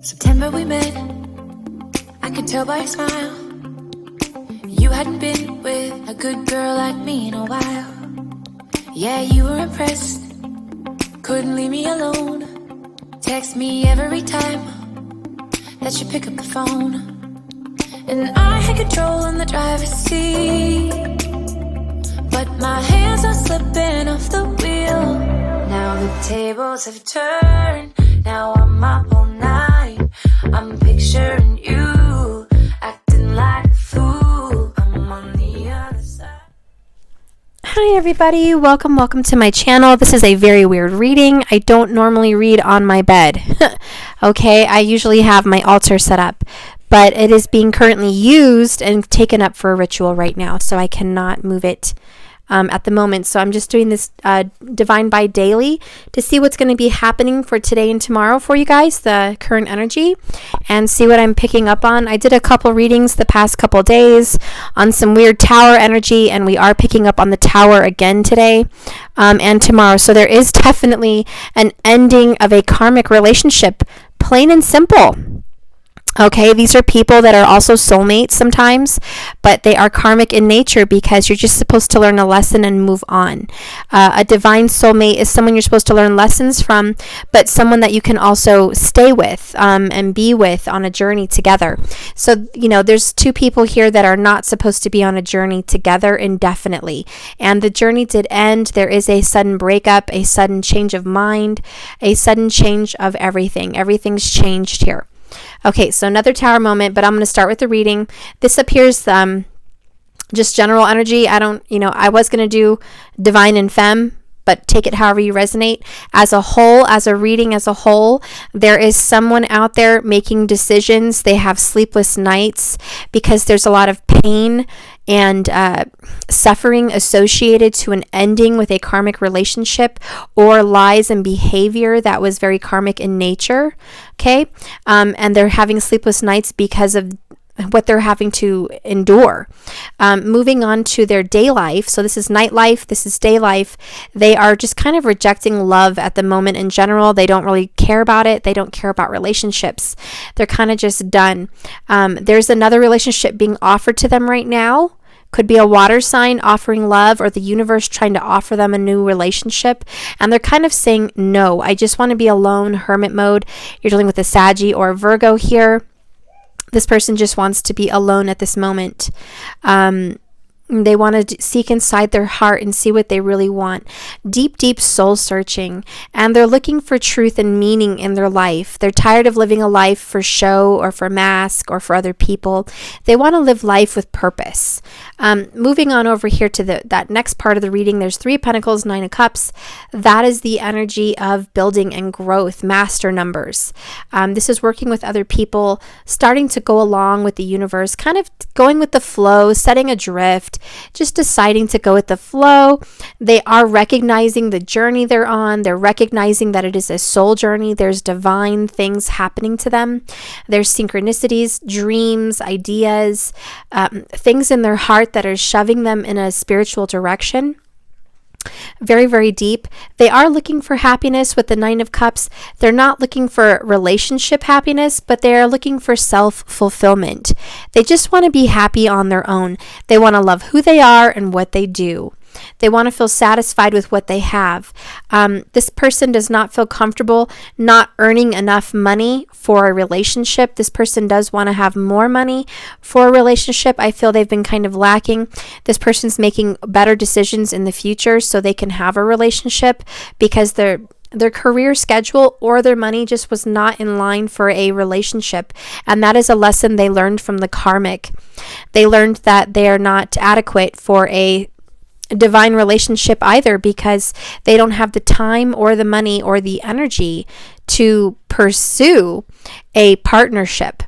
September we met, I could tell by your smile. You hadn't been with a good girl like me in a while. Yeah, you were impressed, couldn't leave me alone. Text me every time that you pick up the phone. And I had control in the driver's seat, but my hands are slipping off the wheel. Now the tables have turned, now I'm up all night. I'm picturing you, acting like a fool. I'm on the other side. Hi everybody, welcome to my channel. This is a very weird reading. I don't normally read on my bed. Okay, I usually have my altar set up, but it is being currently used and taken up for a ritual right now, so I cannot move it at the moment. So I'm just doing this Divine by Daily to see what's going to be happening for today and tomorrow for you guys, the current energy, and see what I'm picking up on. I did a couple readings the past couple days on some weird tower energy, and we are picking up on the tower again today and tomorrow. So there is definitely an ending of a karmic relationship, plain and simple. Okay, these are people that are also soulmates sometimes, but they are karmic in nature because you're just supposed to learn a lesson and move on. A divine soulmate is someone you're supposed to learn lessons from, but someone that you can also stay with and be with on a journey together. So, there's two people here that are not supposed to be on a journey together indefinitely. And the journey did end. There is a sudden breakup, a sudden change of mind, a sudden change of everything. Everything's changed here. Okay, so another tower moment, but I'm going to start with the reading. This appears just general energy. I was going to do divine and femme, but take it however you resonate. As a whole, as a reading as a whole, there is someone out there making decisions. They have sleepless nights because there's a lot of pain and suffering associated to an ending with a karmic relationship or lies and behavior that was very karmic in nature. Okay, and they're having sleepless nights because of what they're having to endure. Moving on to their day life. So this is night life. This is day life. They are just kind of rejecting love at the moment in general. They don't really care about it. They don't care about relationships. They're kind of just done. There's another relationship being offered to them right now. Could be a water sign offering love, or the universe trying to offer them a new relationship. And they're kind of saying, no, I just want to be alone, hermit mode. You're dealing with a Saggy or a Virgo here. This person just wants to be alone at this moment. They want to seek inside their heart and see what they really want. Deep, deep soul searching. And they're looking for truth and meaning in their life. They're tired of living a life for show or for mask or for other people. They want to live life with purpose. Moving on over here to that next part of the reading, there's 3 of Pentacles, 9 of Cups. That is the energy of building and growth, master numbers. This is working with other people, starting to go along with the universe, kind of going with the flow, setting adrift, just deciding to go with the flow. They are recognizing the journey they're on. They're recognizing that it is a soul journey. There's divine things happening to them. There's synchronicities, dreams, ideas, things in their heart that are shoving them in a spiritual direction. Very, very deep. They are looking for happiness with the 9 of Cups. They're not looking for relationship happiness, but they are looking for self-fulfillment. They just want to be happy on their own. They want to love who they are and what they do. They want to feel satisfied with what they have. This person does not feel comfortable not earning enough money for a relationship. This person does want to have more money for a relationship. I feel they've been kind of lacking. This person's making better decisions in the future so they can have a relationship because their career schedule or their money just was not in line for a relationship. And that is a lesson they learned from the karmic. They learned that they are not adequate for a divine relationship either because they don't have the time or the money or the energy to pursue a partnership.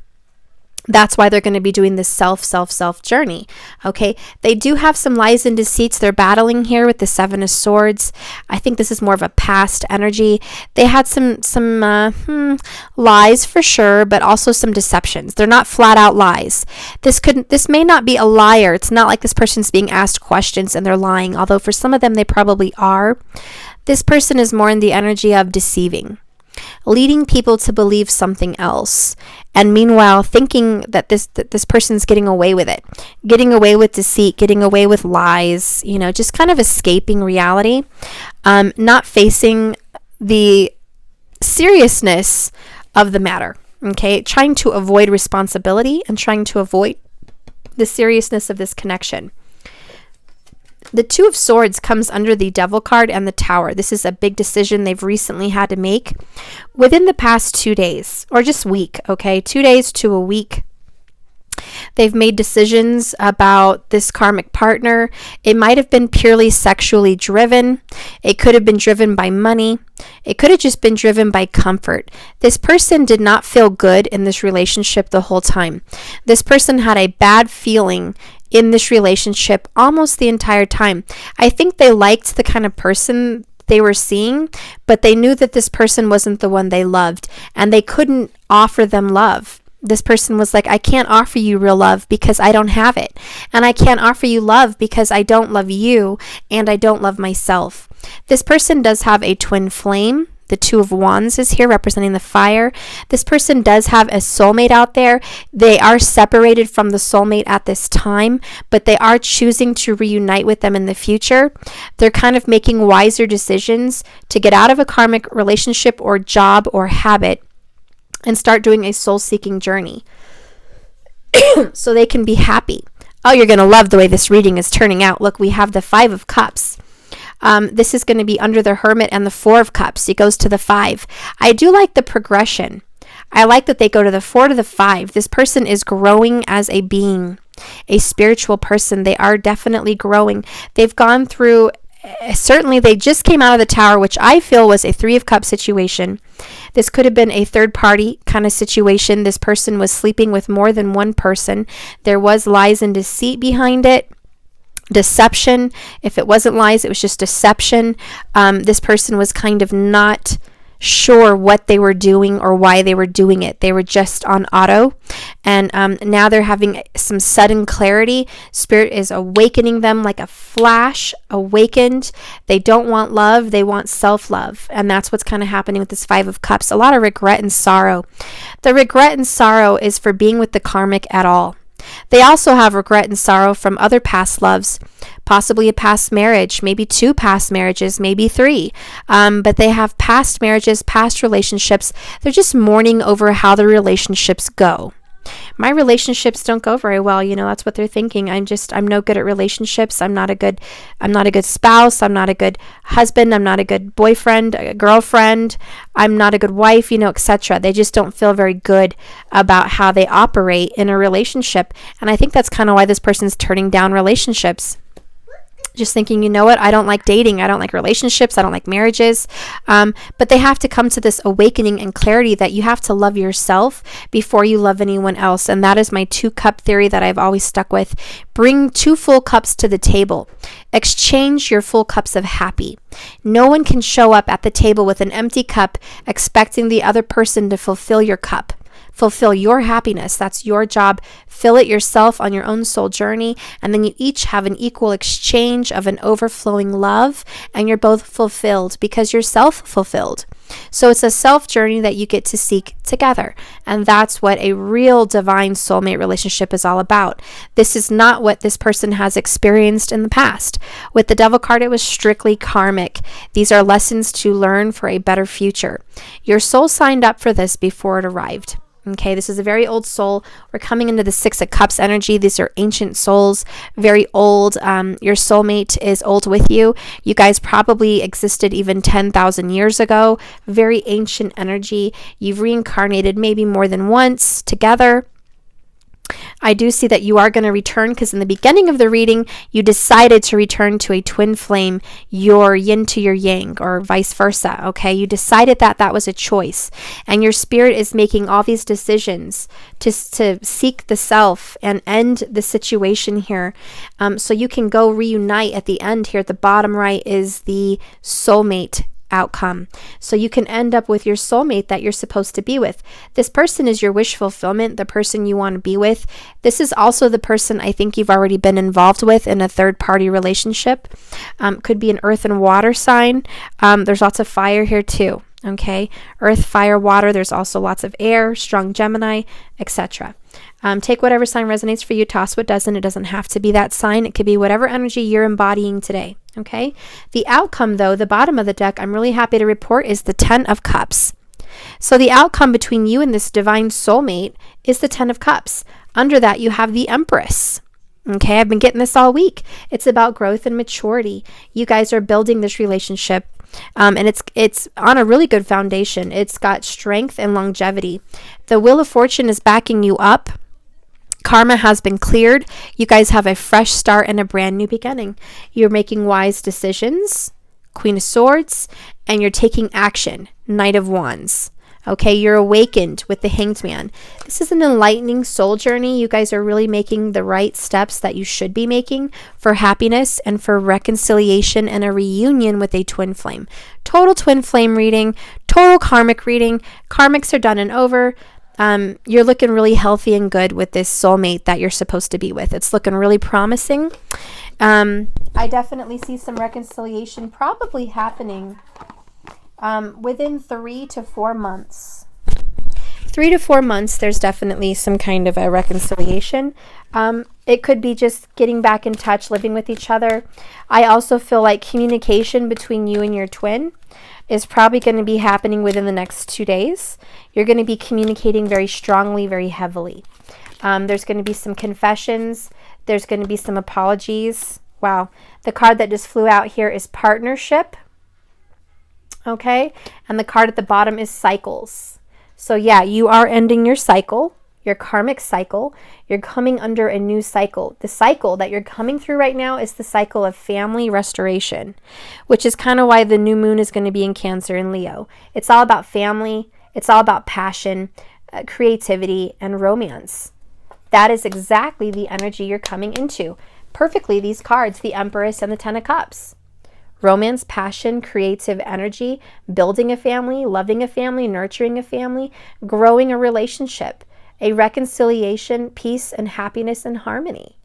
That's why they're going to be doing this self journey. Okay. They do have some lies and deceits they're battling here with the 7 of Swords. I think this is more of a past energy. They had some lies for sure, but also some deceptions. They're not flat out lies. This may not be a liar. It's not like this person's being asked questions and they're lying, although for some of them they probably are. This person is more in the energy of deceiving. leading people to believe something else, and meanwhile thinking that this person's getting away with it, getting away with deceit, getting away with lies, just kind of escaping reality, not facing the seriousness of the matter, okay? Trying to avoid responsibility and trying to avoid the seriousness of this connection. The Two of Swords comes under the Devil card and the Tower. This is a big decision they've recently had to make within the past 2 days, or just week, okay? 2 days to a week. They've made decisions about this karmic partner. It might have been purely sexually driven. It could have been driven by money. It could have just been driven by comfort. This person did not feel good in this relationship the whole time. This person had a bad feeling in this relationship almost the entire time. I think they liked the kind of person they were seeing, but they knew that this person wasn't the one they loved, and they couldn't offer them love. This person was like, I can't offer you real love because I don't have it. And I can't offer you love because I don't love you and I don't love myself. This person does have a twin flame. The Two of Wands is here representing the fire. This person does have a soulmate out there. They are separated from the soulmate at this time, but they are choosing to reunite with them in the future. They're kind of making wiser decisions to get out of a karmic relationship or job or habit and start doing a soul-seeking journey so they can be happy. Oh, you're going to love the way this reading is turning out. Look, we have the Five of Cups. This is going to be under the Hermit and the Four of Cups. It goes to the 5. I do like the progression. I like that they go to the 4 to the 5. This person is growing as a being, a spiritual person. They are definitely growing. They've gone through, certainly they just came out of the Tower, which I feel was a 3 of Cups situation. This could have been a third party kind of situation. This person was sleeping with more than one person. There was lies and deceit behind it. Deception. If it wasn't lies, it was just deception. This person was kind of not sure what they were doing or why they were doing it. They were just on auto. And now they're having some sudden clarity. Spirit is awakening them like a flash, awakened. They don't want love. They want self-love. And that's what's kind of happening with this 5 of Cups. A lot of regret and sorrow. The regret and sorrow is for being with the karmic at all. They also have regret and sorrow from other past loves, possibly a past marriage, maybe 2 past marriages, maybe 3. But they have past marriages, past relationships. They're just mourning over how the relationships go. My relationships don't go very well. That's what they're thinking. I'm no good at relationships. I'm not a good spouse. I'm not a good husband. I'm not a good boyfriend, a girlfriend. I'm not a good wife, etc. They just don't feel very good about how they operate in a relationship. And I think that's kind of why this person's turning down relationships. Just thinking, what? I don't like dating. I don't like relationships. I don't like marriages. But they have to come to this awakening and clarity that you have to love yourself before you love anyone else. And that is my 2-cup theory that I've always stuck with. Bring 2 full cups to the table. Exchange your full cups of happy. No one can show up at the table with an empty cup expecting the other person to fulfill your cup. Fulfill your happiness. That's your job. Fill it yourself on your own soul journey, and then you each have an equal exchange of an overflowing love, and you're both fulfilled because you're self-fulfilled. So it's a self journey that you get to seek together, and that's what a real divine soulmate relationship is all about. This is not what this person has experienced in the past. With the Devil card, it was strictly karmic. These are lessons to learn for a better future. Your soul signed up for this before it arrived. Okay, this is a very old soul. We're coming into the 6 of Cups energy. These are ancient souls, very old. Your soulmate is old with you. You guys probably existed even 10,000 years ago. Very ancient energy. You've reincarnated maybe more than once together. I do see that you are going to return because in the beginning of the reading, you decided to return to a twin flame, your yin to your yang, or vice versa, okay? You decided that that was a choice, and your spirit is making all these decisions to seek the self and end the situation here, so you can go reunite at the end here. At the bottom right is the soulmate outcome. So you can end up with your soulmate that you're supposed to be with. This person is your wish fulfillment, the person you want to be with. This is also the person I think you've already been involved with in a third party relationship. Could be an earth and water sign. There's lots of fire here too. Okay, earth, fire, water. There's also lots of air, strong Gemini, etc. Take whatever sign resonates for you, toss what doesn't. It doesn't have to be that sign. It could be whatever energy you're embodying today. Okay, the outcome, though, the bottom of the deck, I'm really happy to report, is the 10 of Cups. So the outcome between you and this divine soulmate is the 10 of Cups. Under that, you have the Empress. Okay, I've been getting this all week. It's about growth and maturity. You guys are building this relationship, and it's on a really good foundation. It's got strength and longevity. The Wheel of Fortune is backing you up. Karma has been cleared. You guys have a fresh start and a brand new beginning. You're making wise decisions, Queen of Swords, and you're taking action, Knight of Wands. Okay, you're awakened with the Hanged Man. This is an enlightening soul journey. You guys are really making the right steps that you should be making for happiness and for reconciliation and a reunion with a twin flame. Total twin flame reading, total karmic reading. Karmics are done and over. You're looking really healthy and good with this soulmate that you're supposed to be with. It's looking really promising. I definitely see some reconciliation probably happening within 3 to 4 months. 3 to 4 months, there's definitely some kind of a reconciliation. It could be just getting back in touch, living with each other. I also feel like communication between you and your twin is probably going to be happening within the next 2 days. You're going to be communicating very strongly, very heavily. There's going to be some confessions. There's going to be some apologies. Wow. The card that just flew out here is partnership. Okay. And the card at the bottom is cycles. So yeah, you are ending your cycle, your karmic cycle. You're coming under a new cycle. The cycle that you're coming through right now is the cycle of family restoration, which is kind of why the new moon is going to be in Cancer and Leo. It's all about family. It's all about passion, creativity, and romance. That is exactly the energy you're coming into. Perfectly, these cards, the Empress and the 10 of Cups. Romance, passion, creative energy, building a family, loving a family, nurturing a family, growing a relationship, a reconciliation, peace, and happiness and harmony.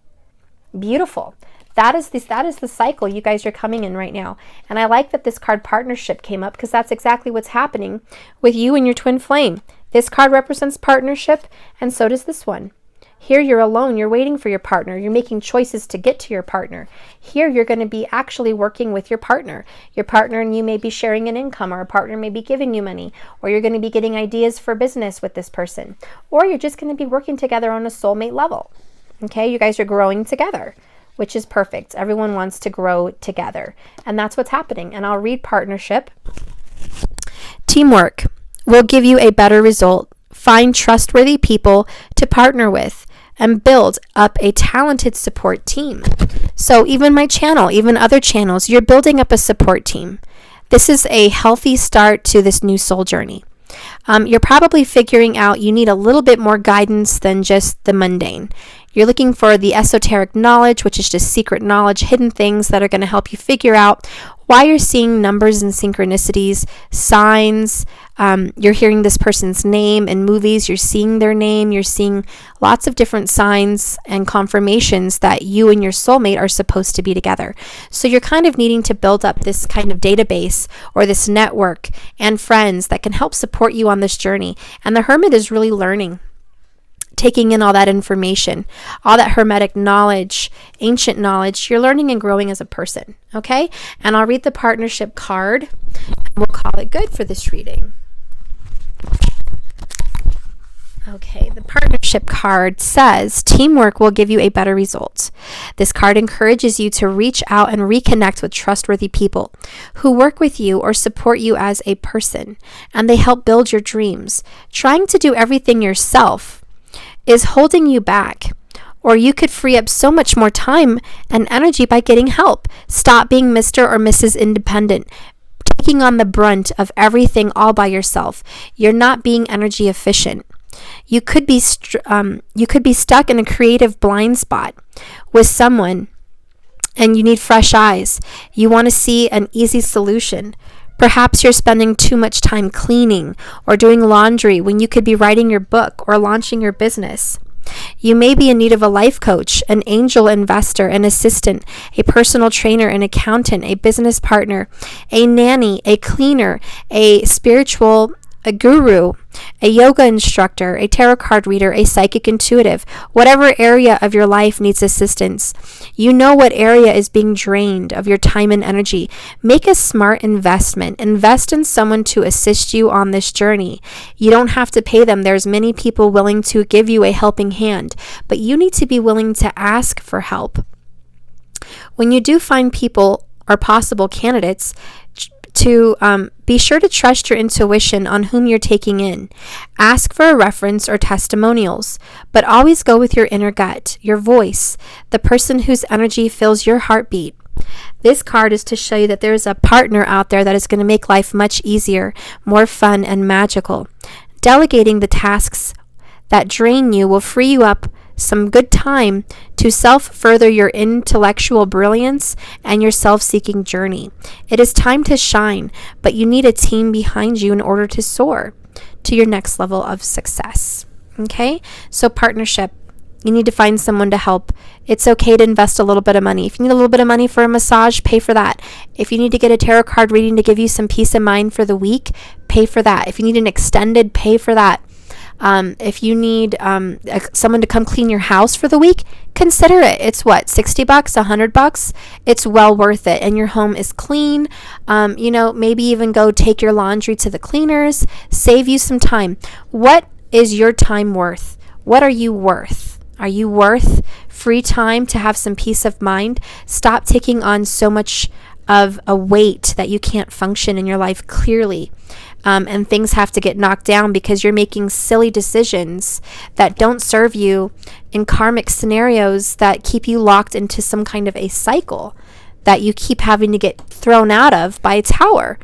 Beautiful. That is the cycle you guys are coming in right now. And I like that this card partnership came up because that's exactly what's happening with you and your twin flame. This card represents partnership, and so does this one. Here you're alone, you're waiting for your partner, you're making choices to get to your partner. Here you're going to be actually working with your partner. Your partner and you may be sharing an income, or a partner may be giving you money, or you're going to be getting ideas for business with this person, or you're just going to be working together on a soulmate level. Okay, you guys are growing together, which is perfect. Everyone wants to grow together, and that's what's happening. And I'll read partnership. Teamwork will give you a better result. Find trustworthy people to partner with and build up a talented support team. So even my channel, even other channels, you're building up a support team. This is a healthy start to this new soul journey. You're probably figuring out you need a little bit more guidance than just the mundane. You're looking for the esoteric knowledge, which is just secret knowledge, hidden things that are going to help you figure out why you're seeing numbers and synchronicities, signs. You're hearing this person's name in movies. You're seeing their name. You're seeing lots of different signs and confirmations that you and your soulmate are supposed to be together. So you're kind of needing to build up this kind of database or this network and friends that can help support you on this journey. And the Hermit is really learning, taking in all that information, all that hermetic knowledge, ancient knowledge. You're learning and growing as a person, okay? And I'll read the partnership card, and we'll call it good for this reading. Okay, the partnership card says, teamwork will give you a better result. This card encourages you to reach out and reconnect with trustworthy people who work with you or support you as a person, and they help build your dreams. Trying to do everything yourself is holding you back, or you could free up so much more time and energy by getting help. Stop being Mr. or Mrs. Independent, taking on the brunt of everything all by yourself. You're not being energy efficient. You could be stuck in a creative blind spot with someone, and you need fresh eyes. You want to see an easy solution. Perhaps you're spending too much time cleaning or doing laundry when you could be writing your book or launching your business. You may be in need of a life coach, an angel investor, an assistant, a personal trainer, an accountant, a business partner, a nanny, a cleaner, a guru, a yoga instructor, a tarot card reader, a psychic intuitive. Whatever area of your life needs assistance. You know what area is being drained of your time and energy. Make a smart investment. Invest in someone to assist you on this journey. You don't have to pay them. There's many people willing to give you a helping hand, but you need to be willing to ask for help. When you do find people or possible candidates, to be sure to trust your intuition on whom you're taking in. Ask for a reference or testimonials, but always go with your inner gut, your voice, the person whose energy fills your heartbeat. This card is to show you that there is a partner out there that is going to make life much easier, more fun, and magical. Delegating the tasks that drain you will free you up some good time to self-further your intellectual brilliance and your self-seeking journey. It is time to shine, but you need a team behind you in order to soar to your next level of success. Okay? So partnership. You need to find someone to help. It's okay to invest a little bit of money. If you need a little bit of money for a massage, pay for that. If you need to get a tarot card reading to give you some peace of mind for the week, pay for that. If you need an extended, pay for that. If you need someone to come clean your house for the week, consider it. It's what, $60, $100? It's well worth it. And your home is clean. Maybe even go take your laundry to the cleaners, save you some time. What is your time worth? What are you worth? Are you worth free time to have some peace of mind? Stop taking on so much of a weight that you can't function in your life clearly. And things have to get knocked down because you're making silly decisions that don't serve you in karmic scenarios that keep you locked into some kind of a cycle that you keep having to get thrown out of by a tower.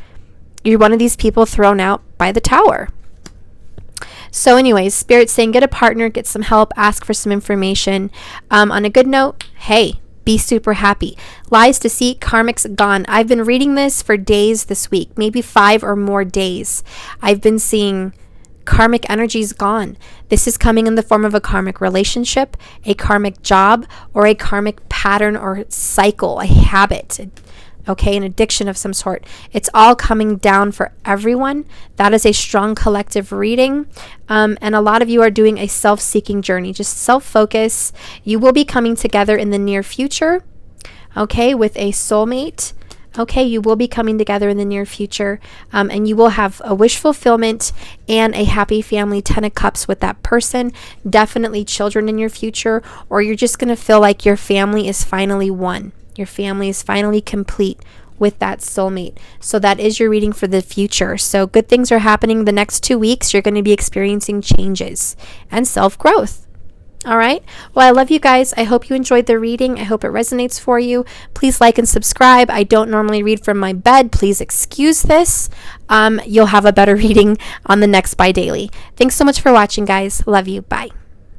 You're one of these people thrown out by the tower. So anyways, Spirit's saying get a partner, get some help, ask for some information. On a good note, hey, be super happy. Lies, deceit, karmic's gone. I've been reading this for days this week, maybe 5 or more days. I've been seeing karmic energies gone. This is coming in the form of a karmic relationship, a karmic job, or a karmic pattern or cycle, a habit, an addiction of some sort. It's all coming down for everyone. That is a strong collective reading. And a lot of you are doing a self-seeking journey. Just self-focus. You will be coming together in the near future, with a soulmate. You will be coming together in the near future. And you will have a wish fulfillment and a happy family, 10 of cups with that person. Definitely children in your future, or you're just going to feel like your family is finally one. Your family is finally complete with that soulmate. So that is your reading for the future. So good things are happening the next 2 weeks. You're going to be experiencing changes and self-growth. All right. Well, I love you guys. I hope you enjoyed the reading. I hope it resonates for you. Please like and subscribe. I don't normally read from my bed. Please excuse this. You'll have a better reading on the next By Daily. Thanks so much for watching, guys. Love you. Bye.